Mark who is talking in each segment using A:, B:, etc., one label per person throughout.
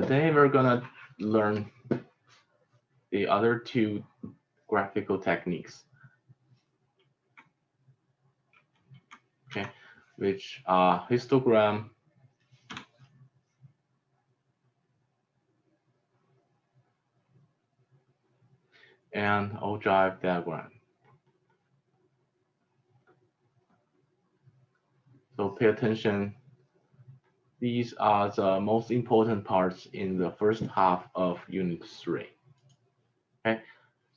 A: Today we're gonna learn the other two graphical techniques, okay, which are histogram and ogive diagram. So pay attention. These are the most important parts in the first half of Unit 3. Okay,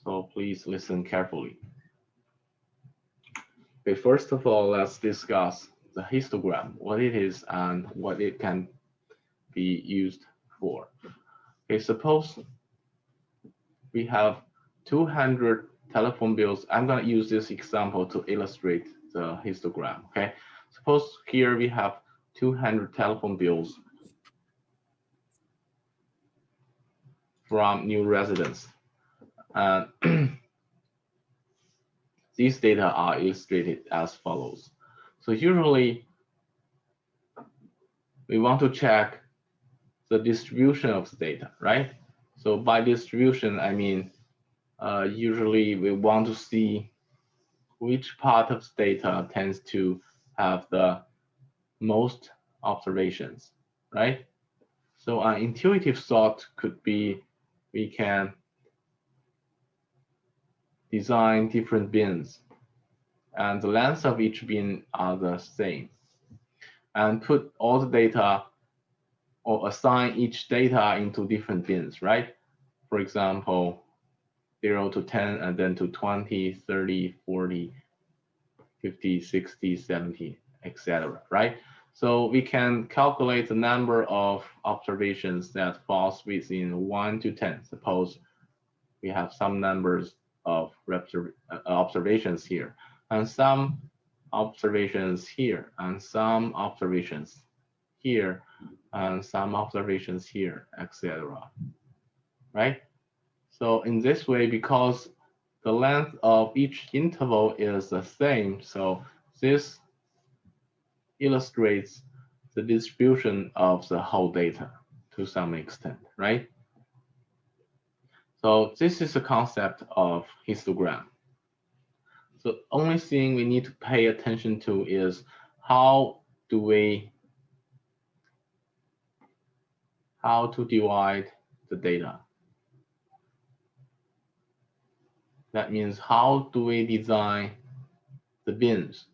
A: so please listen carefully. Okay, first of all, let's discuss the histogram, what it is and what it can be used for. Okay, suppose we have 200 telephone bills. I'm going to use this example to illustrate the histogram. Okay, suppose here we have 200 telephone bills from new residents. And these data are illustrated as follows. So usually we want to check the distribution of the data, right? So by distribution, I mean, usually we want to see which part of the data tends to have the most observations, right? So an intuitive thought could be we can design different bins and the length of each bin are the same and put all the data or assign each data into different bins, right? For example, 0 to 10 and then to 20, 30, 40, 50, 60, 70, etc., right? So we can calculate the number of observations that falls within 1 to 10. Suppose we have some numbers of observations here, and some observations here, and some observations here, and some observations here, etc. Right? So in this way, because the length of each interval is the same, so this illustrates the distribution of the whole data to some extent, right? So this is the concept of histogram. So only thing we need to pay attention to is how to divide the data. That means how do we design the bins,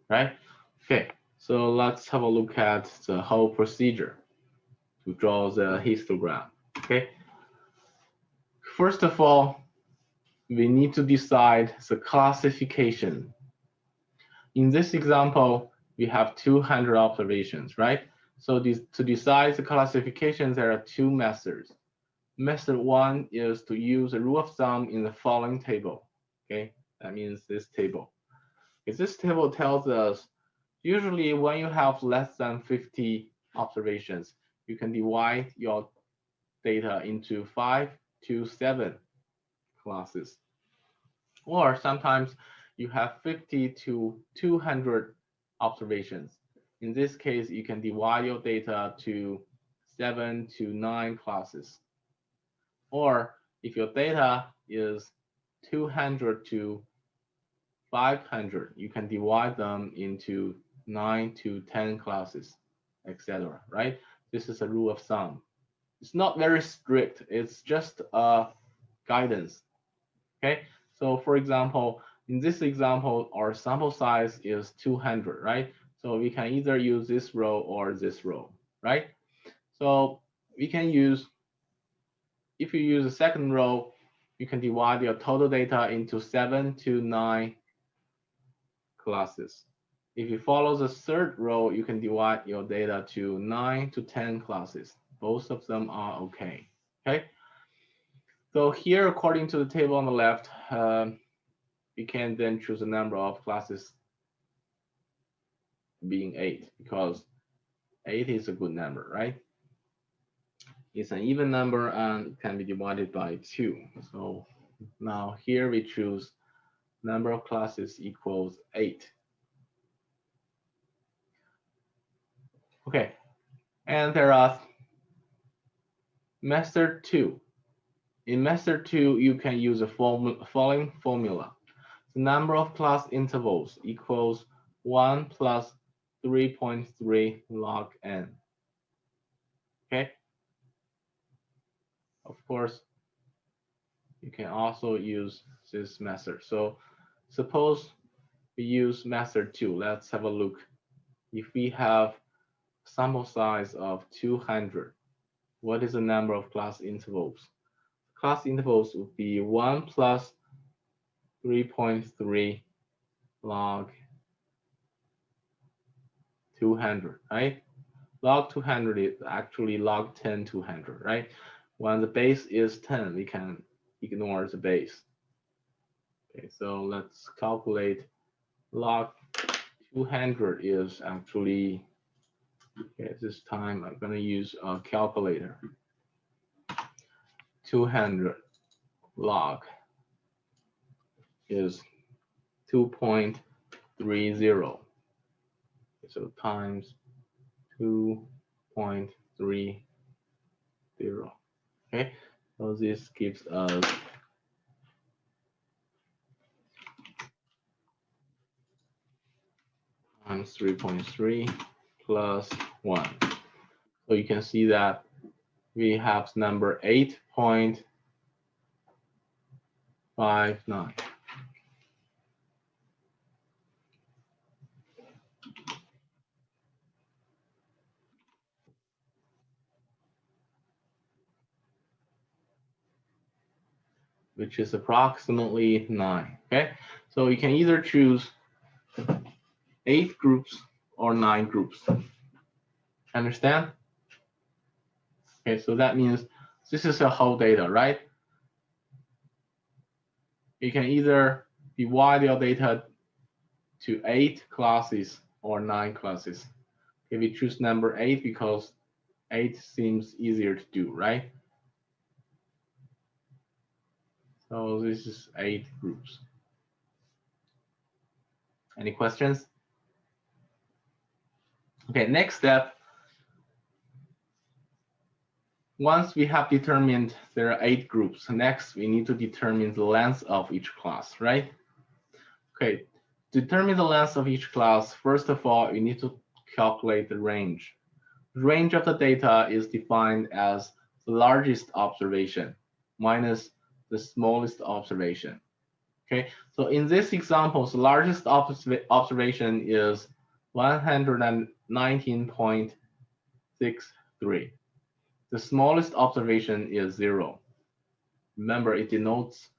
A: right? Okay, so let's have a look at the whole procedure to draw the histogram, okay? First of all, we need to decide the classification. In this example, we have 200 observations, right? So to decide the classification, there are two methods. Method one is to use a rule of thumb in the following table, okay? That means this table. Okay, this table tells us usually when you have less than 50 observations, you can divide your data into 5 to 7 classes. Or sometimes you have 50 to 200 observations. In this case, you can divide your data to 7 to 9 classes. Or if your data is 200 to 500, you can divide them into 9 to 10 classes, etc., right? This is a rule of thumb. It's not very strict. It's just a guidance, okay? So for example, in this example, our sample size is 200, right? So we can either use this row or this row, right? So we can use, if you use the second row, you can divide your total data into 7 to 9 classes. If you follow the third row, you can divide your data to 9 to 10 classes. Both of them are okay, okay? So here, according to the table on the left, we can then choose a number of classes being 8, because 8 is a good number, right? It's an even number and can be divided by 2. So now here we choose number of classes equals 8. Okay, And there are method 2. In method 2, you can use the following formula. The number of class intervals equals 1 plus 3.3 log n. Okay. Of course, you can also use this method. So suppose we use method 2. Let's have a look. If we have sample size of 200, what is the number of class intervals? Class intervals would be 1 plus 3.3 log 200, right? Log 200 is actually log 10 200, right? When the base is 10, we can ignore the base. Okay, so let's calculate log 200 is actually, okay, this time I'm going to use a calculator. 200 log is 2.30. So times 2.30. Okay, so this gives us times 3.3 plus 1. So you can see that we have number 8.59. Which is approximately 9. Okay, so you can either choose 8 groups or 9 groups. Understand? Okay, so that means this is a whole data, right? You can either divide your data to 8 classes or 9 classes. Okay, we choose number 8 because 8 seems easier to do, right? So this is 8 groups. Any questions? Okay, next step. Once we have determined there are 8 groups, next we need to determine the length of each class, right? Okay, to determine the length of each class, first of all, you need to calculate the range. The range of the data is defined as the largest observation minus the smallest observation. Okay, so in this example, the largest observation is 119.63. The smallest observation is 0. Remember, it denotes,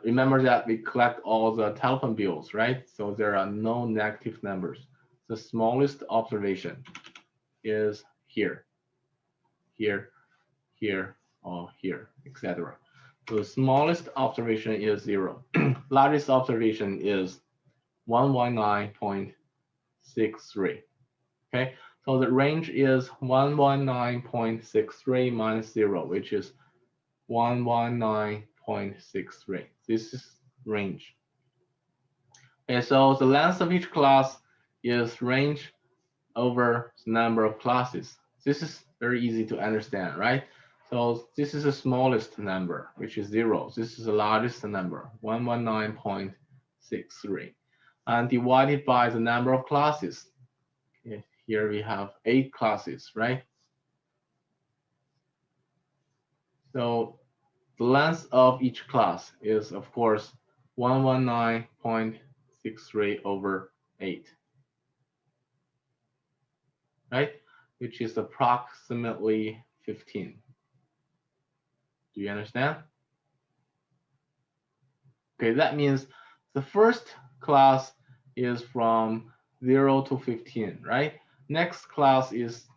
A: remember that we collect all the telephone bills, right? So there are no negative numbers. The smallest observation is here, here, here, or here, etc. So the smallest observation is 0. Largest observation is 119.63. Okay, so the range is 119.63 minus 0, which is 119.63. This is range. Okay, so the length of each class is range over the number of classes. This is very easy to understand, right? So this is the smallest number, which is 0. This is the largest number, 119.63. And divided by the number of classes. Okay, here we have 8 classes, right? So the length of each class is, of course, 119.63 over 8. Right? Which is approximately 15. Do you understand? Okay, that means the first class is from 0 to 15, right? Next class is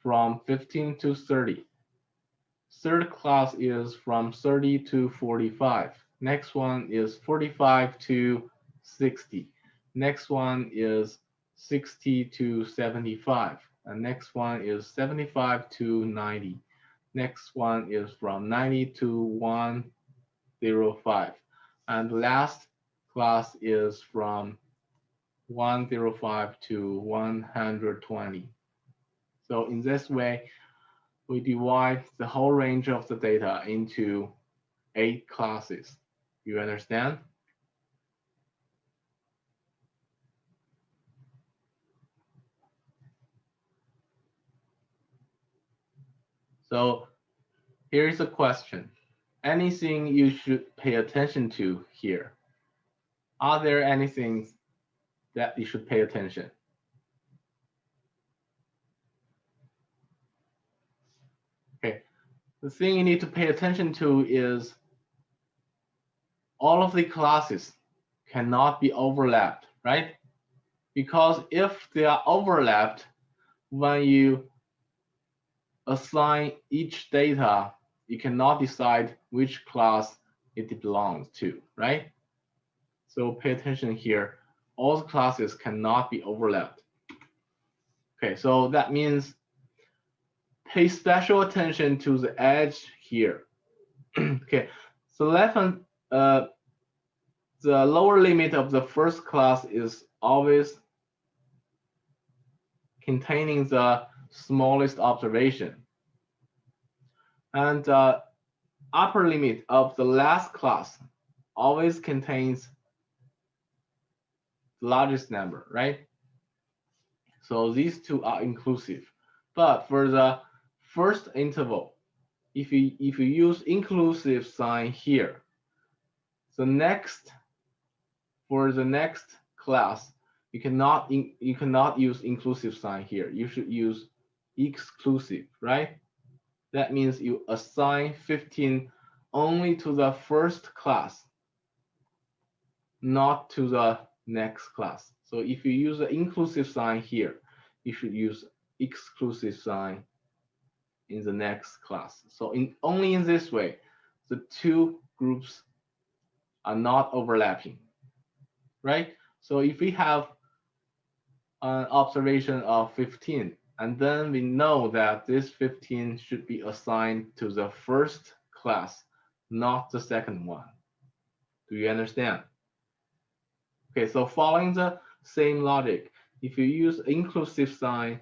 A: from 15 to 30. Third class is from 30 to 45. Next one is 45 to 60. Next one is 60 to 75. And next one is 75 to 90. Next one is from 90 to 105. And the last class is from 105 to 120. So in this way, we divide the whole range of the data into 8 classes. You understand? So here's a question. Anything you should pay attention to here? Are there anything that you should pay attention? Okay, the thing you need to pay attention to is all of the classes cannot be overlapped, right? Because if they are overlapped, when you assign each data, you cannot decide which class it belongs to, right? So pay attention here. All the classes cannot be overlapped. Okay, so that means pay special attention to the edge here. Okay, so the lower limit of the first class is always containing the smallest observation. And the upper limit of the last class always contains the largest number, right? So these two are inclusive. But for the first interval, if you use inclusive sign here, for the next class, you cannot use inclusive sign here. You should use exclusive, right? That means you assign 15 only to the first class, not to the next class. So if you use the inclusive sign here, you should use exclusive sign in the next class. So only in this way, the two groups are not overlapping, right? So if we have an observation of 15, and then we know that this 15 should be assigned to the first class, not the second one. Do you understand? Okay, so following the same logic, if you use inclusive sign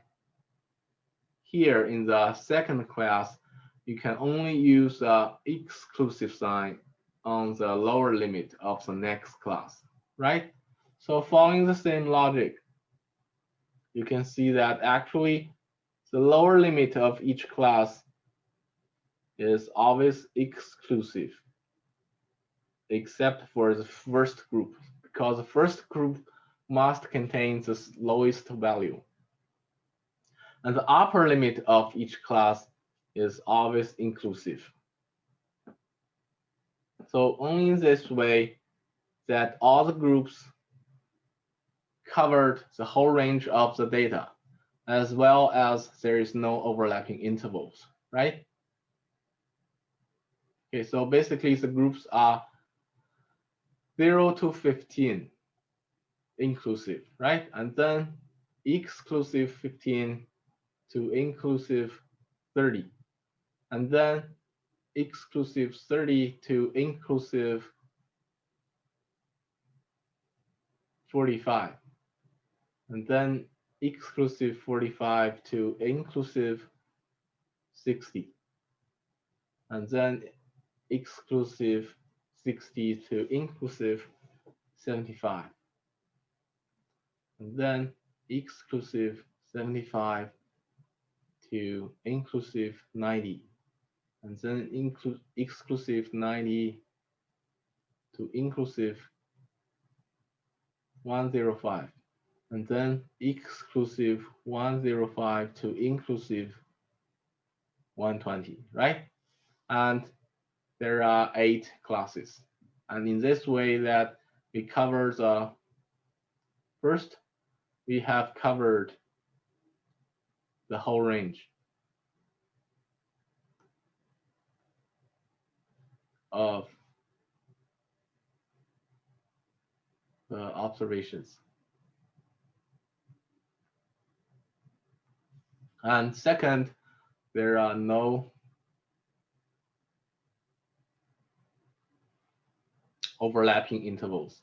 A: here in the second class, you can only use exclusive sign on the lower limit of the next class, right? So following the same logic, you can see that actually the lower limit of each class is always exclusive, except for the first group, because the first group must contain the lowest value. And the upper limit of each class is always inclusive. So only in this way that all the groups covered the whole range of the data, as well as there is no overlapping intervals, right? Okay, so basically the groups are 0 to 15 inclusive, right? And then exclusive 15 to inclusive 30. And then exclusive 30 to inclusive 45. And then exclusive 45 to inclusive 60. And then exclusive 60 to inclusive 75. And then exclusive 75 to inclusive 90. And then exclusive 90 to inclusive 105. And then exclusive 105 to inclusive 120, right? And there are 8 classes. And in this way that we cover the first, we have covered the whole range of the observations. And second, there are no overlapping intervals.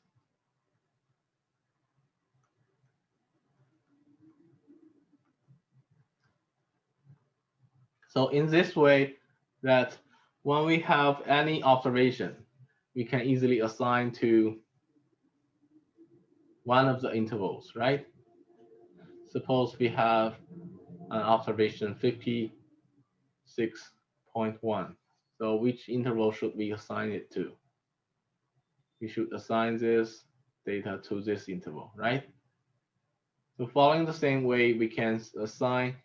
A: So in this way, that when we have any observation, we can easily assign to one of the intervals, right? Suppose we have an observation 56.1. So which interval should we assign it to? We should assign this data to this interval, right? So following the same way, we can assign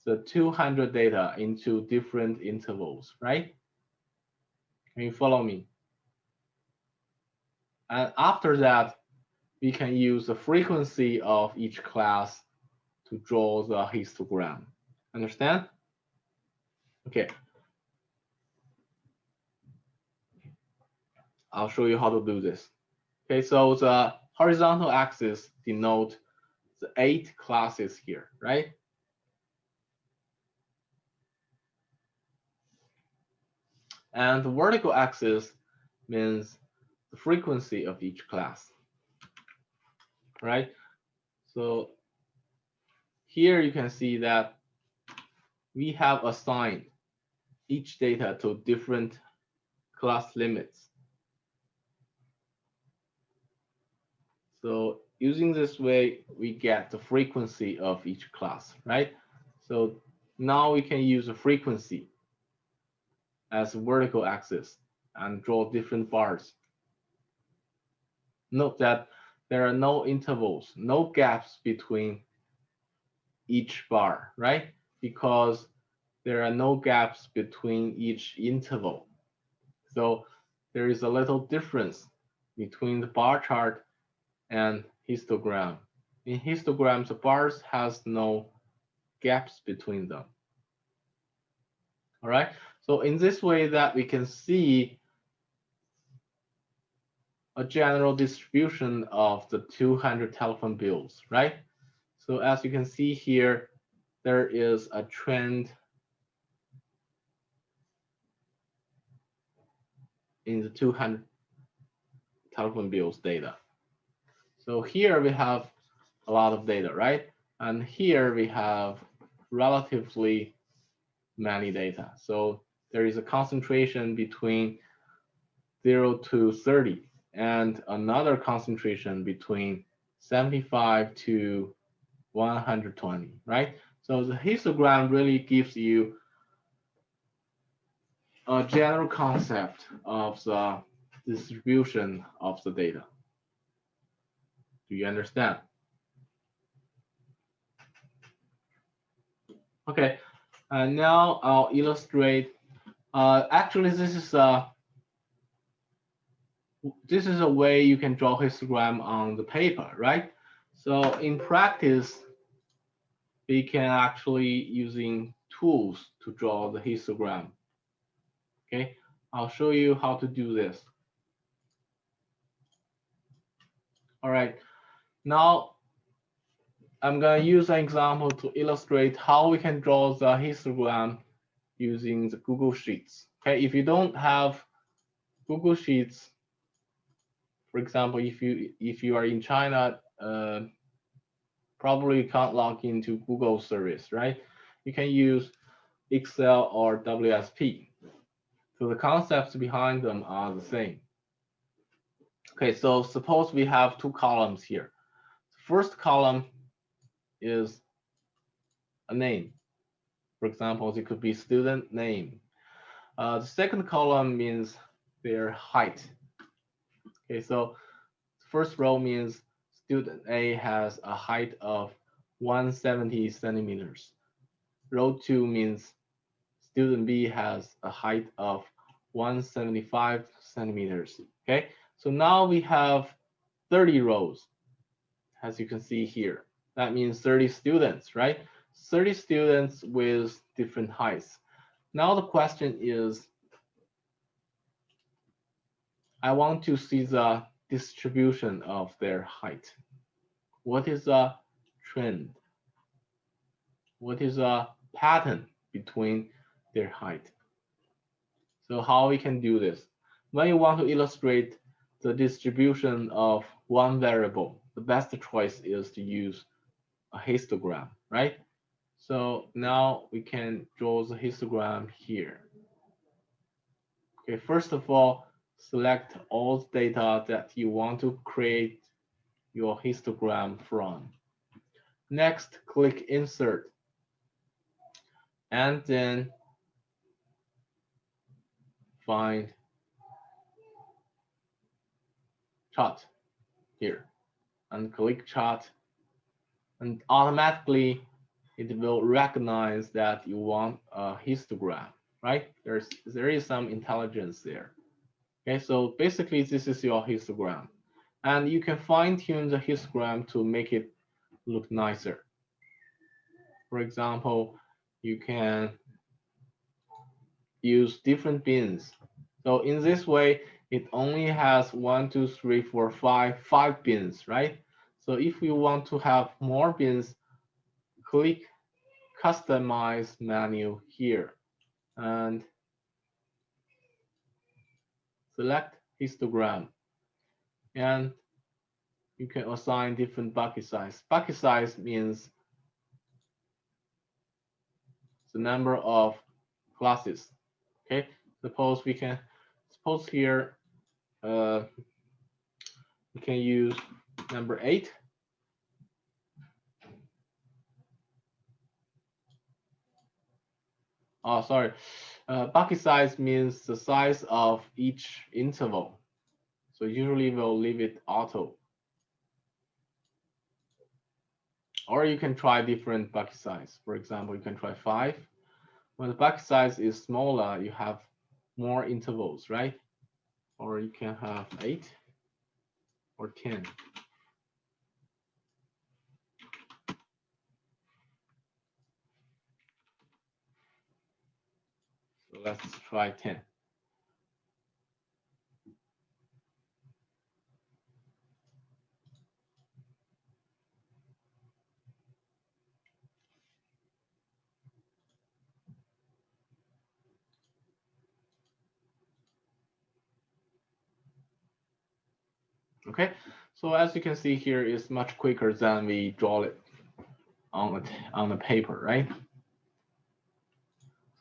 A: the 200 data into different intervals, right? Can you follow me? And after that, we can use the frequency of each class to draw the histogram. Understand? Okay. I'll show you how to do this. Okay, so the horizontal axis denote the 8 classes here, right? And the vertical axis means the frequency of each class, right? So here you can see that we have assigned each data to different class limits. So using this way, we get the frequency of each class, right? So now we can use the frequency as a vertical axis and draw different bars. Note that there are no intervals, no gaps between each bar, right? Because there are no gaps between each interval. So there is a little difference between the bar chart and histogram. In histogram, the bars has no gaps between them. All right. So in this way that we can see a general distribution of the 200 telephone bills, right? So as you can see here, there is a trend in the 200 telephone bills data. So here we have a lot of data, right? And here we have relatively many data. So there is a concentration between 0 to 30 and another concentration between 75 to 120, right? So the histogram really gives you a general concept of the distribution of the data. Do you understand? Okay, and now I'll illustrate. Actually, this is a way you can draw histogram on the paper, right? So in practice, we can actually using tools to draw the histogram. Okay, I'll show you how to do this. All right, now I'm going to use an example to illustrate how we can draw the histogram using the Google Sheets. Okay, if you don't have Google Sheets, for example, if you are in China, probably can't log into Google service, right? You can use Excel or WSP. So the concepts behind them are the same. Okay, so suppose we have 2 columns here. The first column is a name. For example, it could be student name. The second column means their height. Okay, so the first row means student A has a height of 170 centimeters. Row 2 means student B has a height of 175 centimeters. Okay, so now we have 30 rows, as you can see here. That means 30 students, right? 30 students with different heights. Now the question is, I want to see the distribution of their height. What is the trend? What is the pattern between their height? So how we can do this? When you want to illustrate the distribution of one variable, the best choice is to use a histogram, right? So now we can draw the histogram here. Okay, first of all, select all the data that you want to create your histogram from. Next, click Insert, and then find Chart here, and click Chart, and automatically it will recognize that you want a histogram, right? There is some intelligence there. Okay, so basically this is your histogram, and you can fine tune the histogram to make it look nicer. For example, you can use different bins. So in this way, it only has 1, 2, 3, 4, 5 bins, right? So if you want to have more bins, click Customize menu here and select histogram. And you can assign different bucket size. Bucket size means the number of classes. Okay, suppose here we can use number 8. Oh, sorry. Bucket size means the size of each interval. So usually we'll leave it auto. Or you can try different bucket size. For example, you can try 5. When the bucket size is smaller, you have more intervals, right? Or you can have 8 or 10. So let's try 10. Okay, so as you can see here, it's much quicker than we draw it on the paper, right?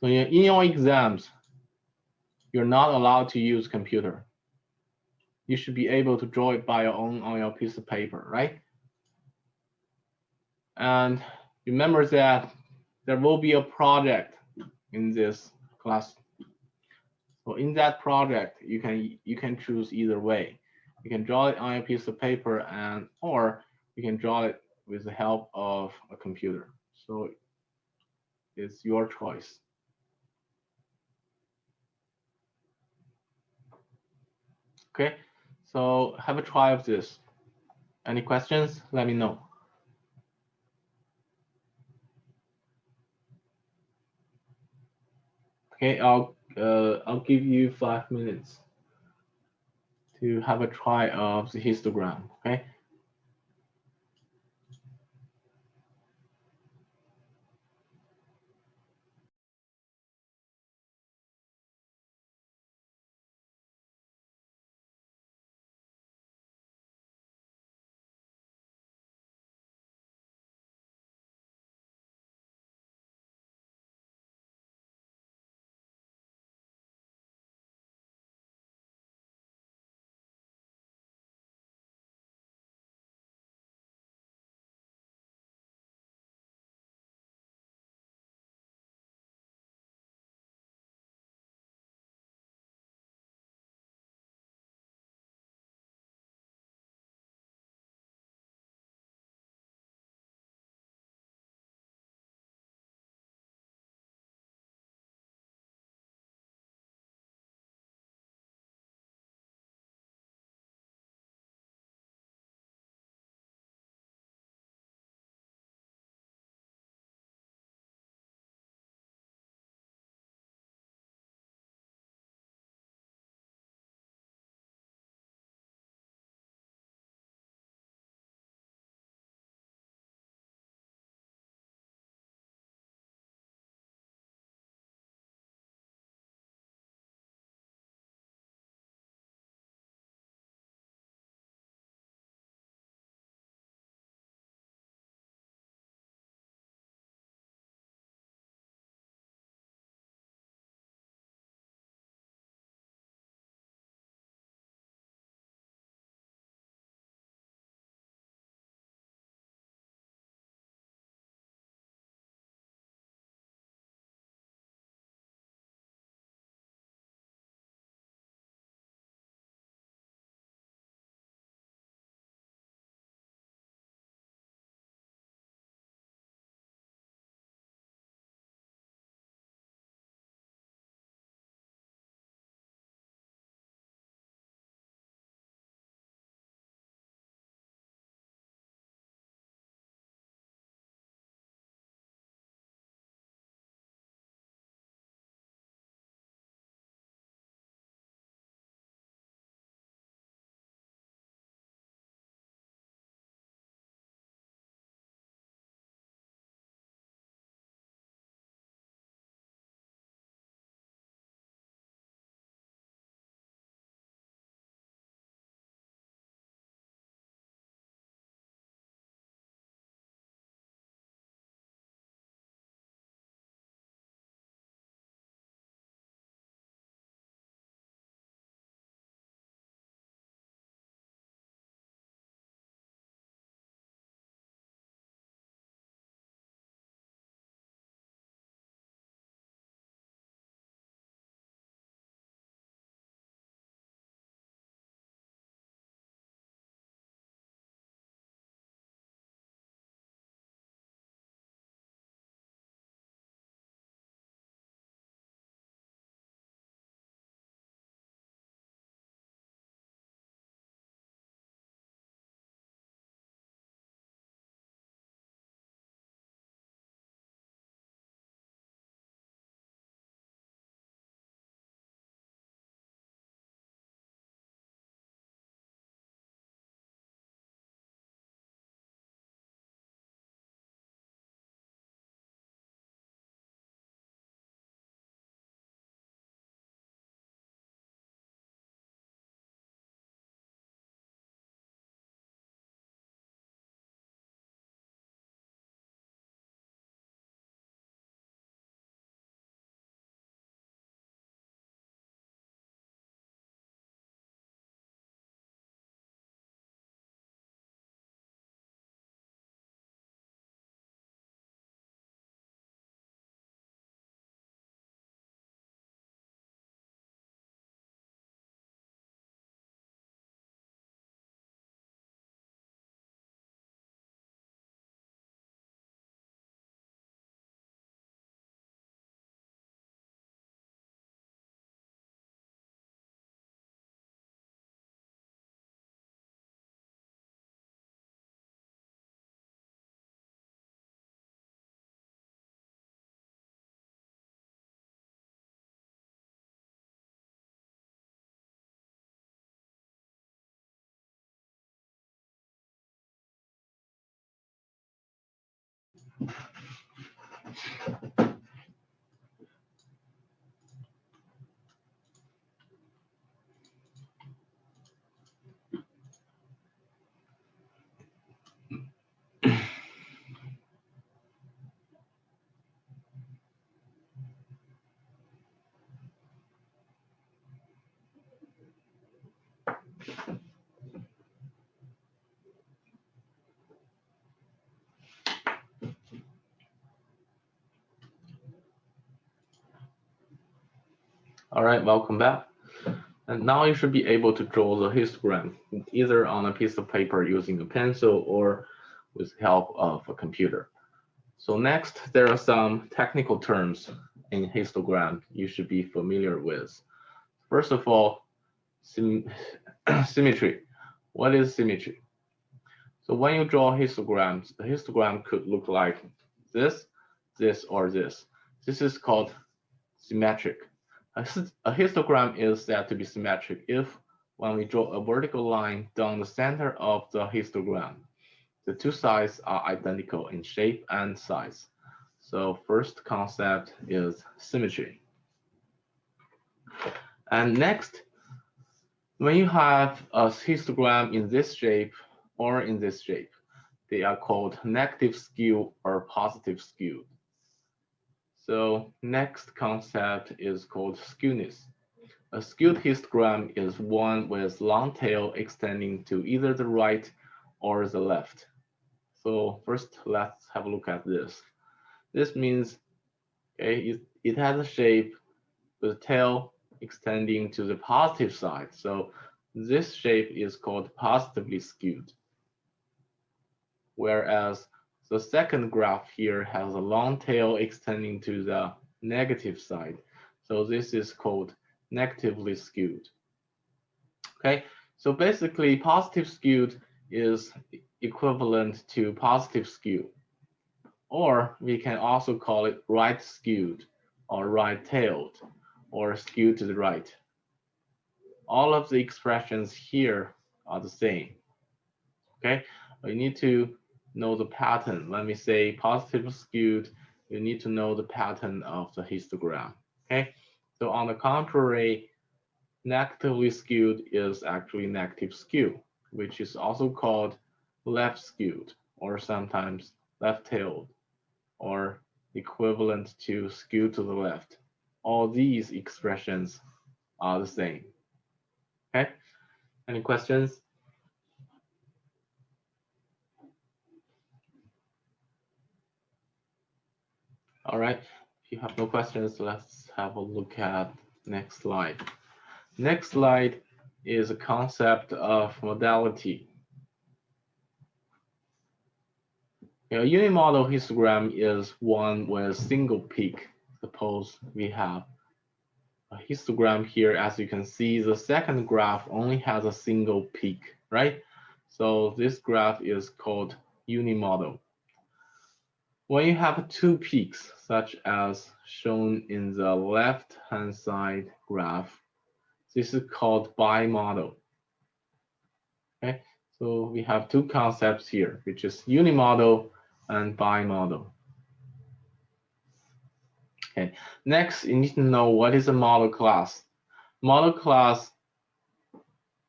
A: So in your exams, you're not allowed to use computer. You should be able to draw it by your own on your piece of paper, right? And remember that there will be a project in this class. So in that project, you can choose either way. You can draw it on a piece of paper or you can draw it with the help of a computer. So it's your choice. Okay, so have a try of this. Any questions? Let me know. Okay, I'll give you 5 minutes to have a try of the histogram. Okay. All right, welcome back. And now you should be able to draw the histogram either on a piece of paper using a pencil or with help of a computer. So next, there are some technical terms in histogram you should be familiar with. First of all, symmetry. What is symmetry? So when you draw histograms, the histogram could look like this, this, or this. This is called symmetric. A histogram is said to be symmetric if, when we draw a vertical line down the center of the histogram, the two sides are identical in shape and size. So first concept is symmetry. And next, when you have a histogram in this shape or in this shape, they are called negative skew or positive skew. So next concept is called skewness. A skewed histogram is one with long tail extending to either the right or the left. So first, let's have a look at this. This means it has a shape with tail extending to the positive side. So this shape is called positively skewed. Whereas the second graph here has a long tail extending to the negative side. So this is called negatively skewed. Okay, so basically positive skewed is equivalent to positive skew. Or we can also call it right skewed or right tailed or skewed to the right. All of the expressions here are the same. Okay, you need to know the pattern. When we say positive skewed, you need to know the pattern of the histogram. Okay, so on the contrary, negatively skewed is actually negative skew, which is also called left skewed or sometimes left tailed or equivalent to skew to the left. All these expressions are the same. Okay, any questions? All right, if you have no questions, let's have a look at next slide. Next slide is a concept of modality. A unimodal histogram is one with single peak. Suppose we have a histogram here. As you can see, the second graph only has a single peak, right? So this graph is called unimodal. When you have two peaks, such as shown in the left-hand side graph, this is called bimodal. Okay, so we have two concepts here, which is unimodal and bimodal. Okay, next you need to know what is a model class. Model class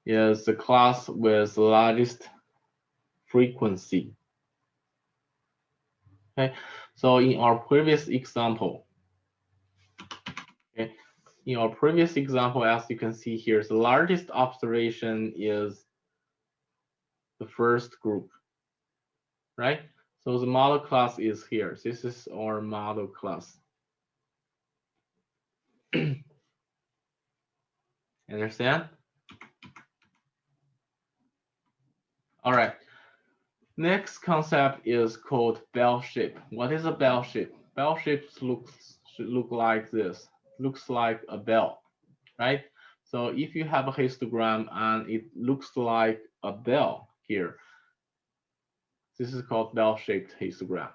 A: is the class with the largest frequency. Okay, so in our previous example, as you can see here, the largest observation is the first group, right? So the model class is here. This is our model class. Understand? All right. Next concept is called bell shape. What is a bell shape? Bell shapes should look like this. Looks like a bell, right? So if you have a histogram and it looks like a bell here, this is called bell-shaped histogram.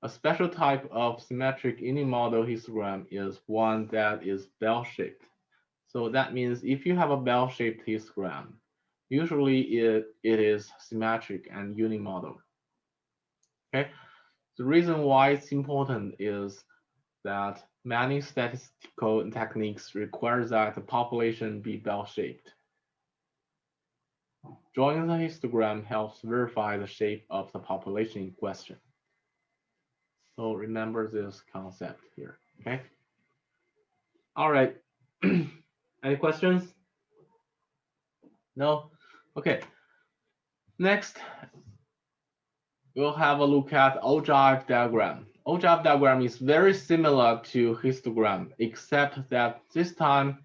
A: A special type of symmetric unimodal histogram is one that is bell-shaped. So that means if you have a bell-shaped histogram, usually it is symmetric and unimodal. Okay, The reason why it's important is that many statistical techniques require that the population be bell-shaped. Drawing the histogram helps verify the shape of the population in question. So remember this concept here, okay? All right, any questions? No? Okay, next, we'll have a look at ogive diagram. Ogive diagram is very similar to histogram, except that this time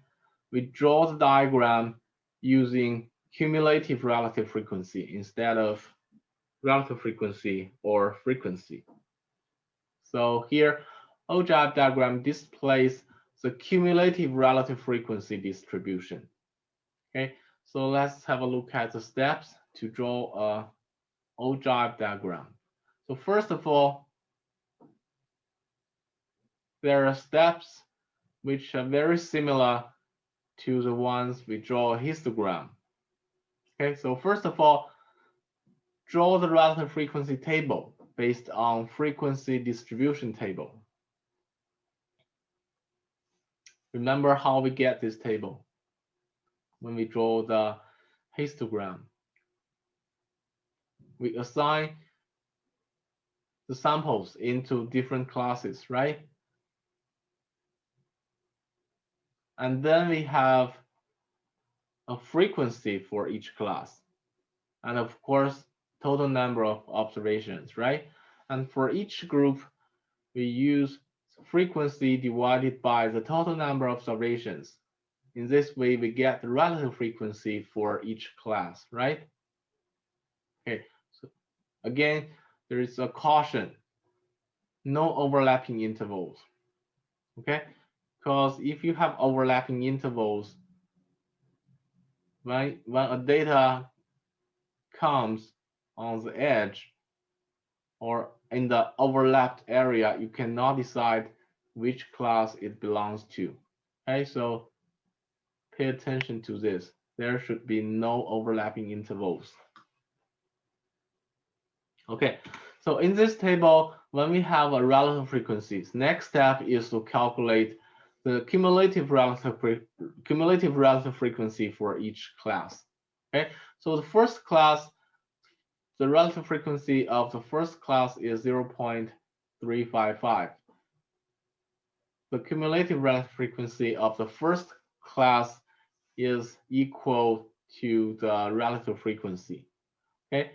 A: we draw the diagram using cumulative relative frequency instead of relative frequency or frequency. So here, ogive diagram displays the cumulative relative frequency distribution. Okay, so let's have a look at the steps to draw a ogive diagram. So first of all, there are steps which are very similar to the ones we draw a histogram. Okay, so first of all, draw the relative frequency table based on frequency distribution table. Remember how we get this table when we draw the histogram. We assign the samples into different classes, right? And then we have a frequency for each class. And of course, total number of observations, right? And for each group, we use frequency divided by the total number of observations. In this way, we get the relative frequency for each class, right? Okay, so again, there is a caution, no overlapping intervals, okay? Because if you have overlapping intervals, when a data comes on the edge or in the overlapped area, you cannot decide which class it belongs to. Okay, so pay attention to this. There should be no overlapping intervals. Okay, so in this table, when we have a relative frequencies, next step is to calculate the cumulative relative frequency for each class. Okay, so the first class, the relative frequency of the first class is 0.355. The cumulative relative frequency of the first class is equal to the relative frequency. Okay,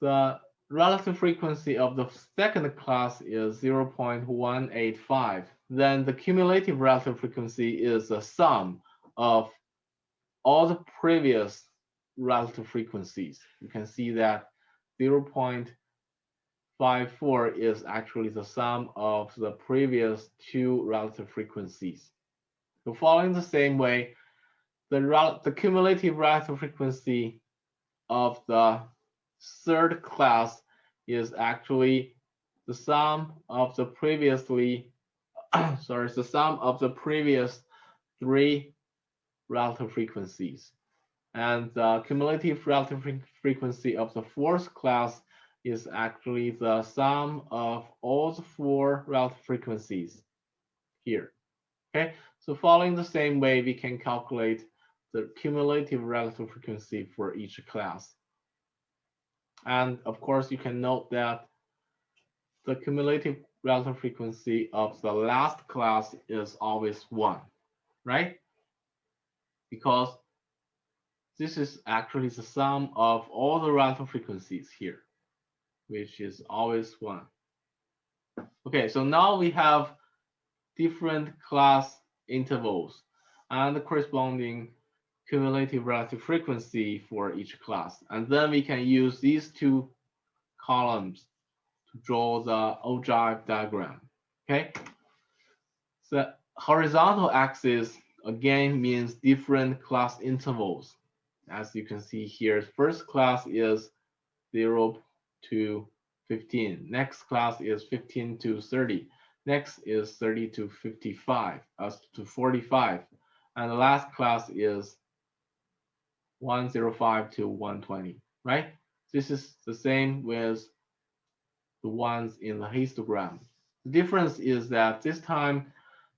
A: the relative frequency of the second class is 0.185. Then the cumulative relative frequency is the sum of all the previous relative frequencies. You can see that 0.54 is actually the sum of the previous two relative frequencies. So following the same way, the cumulative relative frequency of the third class is actually the sum of the previously, the sum of the previous three relative frequencies. And the cumulative relative frequency of the fourth class is actually the sum of all the four relative frequencies here. Okay, so following the same way, we can calculate the cumulative relative frequency for each class. And of course, you can note that the cumulative relative frequency of the last class is always 1, right? Because this is actually the sum of all the relative frequencies here, which is always 1. Okay, so now we have different class intervals and the corresponding cumulative relative frequency for each class. And then we can use these two columns to draw the ogive diagram. Okay, the horizontal axis again means different class intervals. As you can see here, first class is 0 to 15. Next class is 15 to 30. Next is 30 to 55, to 45. And the last class is 105 to 120, right? This is the same with the ones in the histogram. The difference is that this time,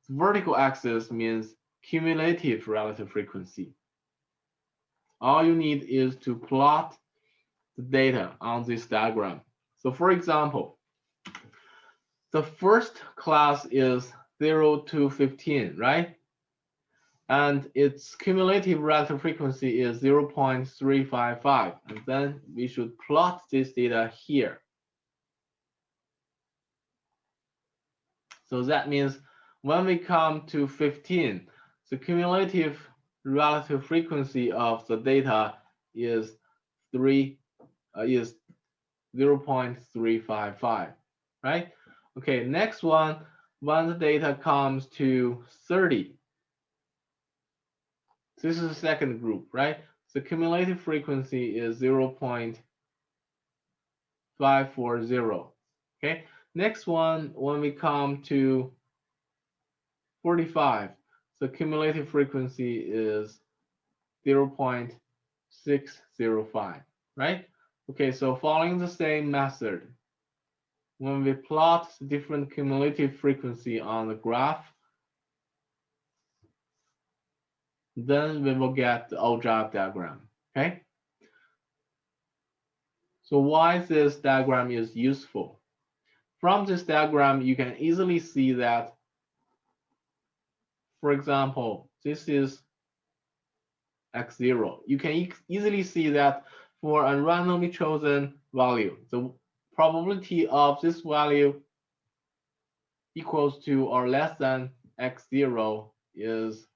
A: the vertical axis means cumulative relative frequency. All you need is to plot the data on this diagram. So for example, the first class is 0 to 15, right? And its cumulative relative frequency is 0.355. And then we should plot this data here. So that means when we come to 15, the cumulative relative frequency of the data is 0.355, right? Okay, next one, when the data comes to 30, this is the second group, right? The cumulative frequency is 0.540. Okay, next one, when we come to 45, the cumulative frequency is 0.605, right? Okay, so following the same method, when we plot the different cumulative frequency on the graph, then we will get the ogive diagram, okay? So why this diagram is useful? From this diagram, you can easily see that, for example, this is x0. You can easily see that for a randomly chosen value, the probability of this value equals to or less than x0 is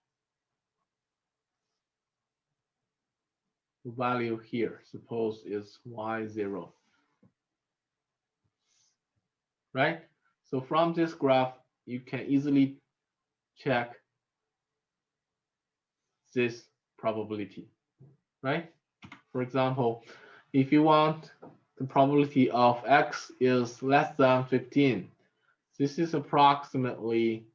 A: the value here. Suppose is y0, right? So from this graph, you can easily check this probability, right? For example, if you want the probability of x is less than 15, this is approximately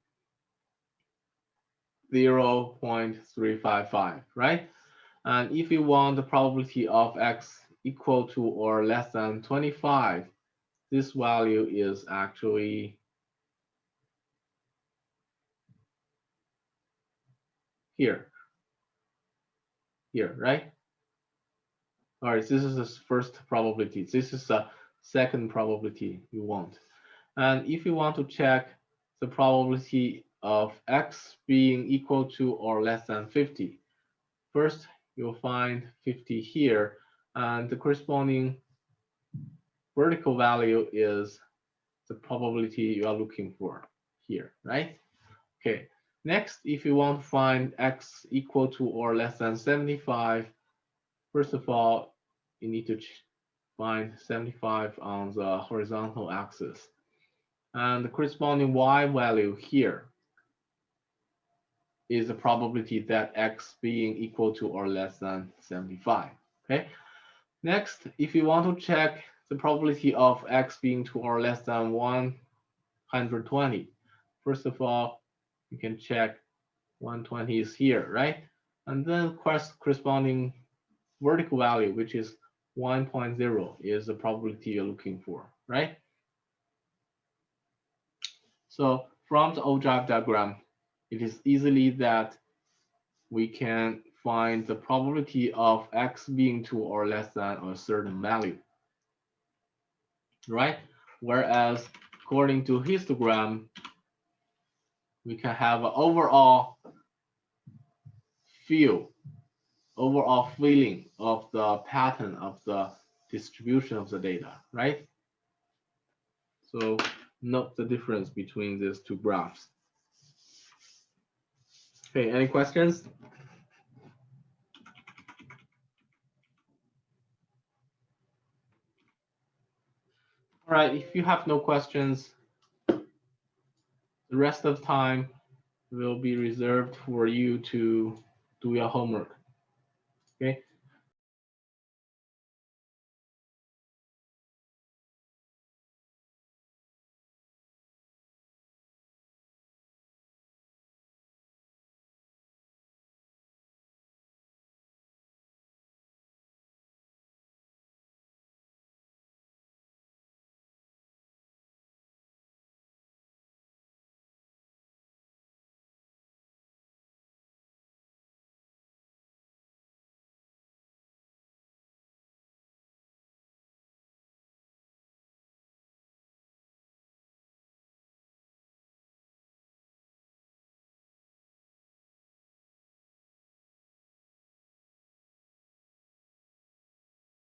A: 0.355, right? And if you want the probability of x equal to or less than 25, this value is actually here, right? All right, this is the first probability. This is the second probability you want. And if you want to check the probability of x being equal to or less than 50, first you'll find 50 here, and the corresponding vertical value is the probability you are looking for here, right? Okay, next, if you want to find x equal to or less than 75, first of all, you need to find 75 on the horizontal axis. And the corresponding y value here is the probability that x being equal to or less than 75, okay? Next, if you want to check the probability of x being to or less than 120, first of all, you can check 120 is here, right? And then corresponding vertical value, which is 1.0, is the probability you're looking for, right? So from the ogive diagram, it is easily that we can find the probability of x being to or less than a certain value, right? Whereas according to histogram, we can have an overall feeling of the pattern of the distribution of the data, right? So note the difference between these two graphs. Okay, any questions? All right, if you have no questions, the rest of the time will be reserved for you to do your homework. Okay,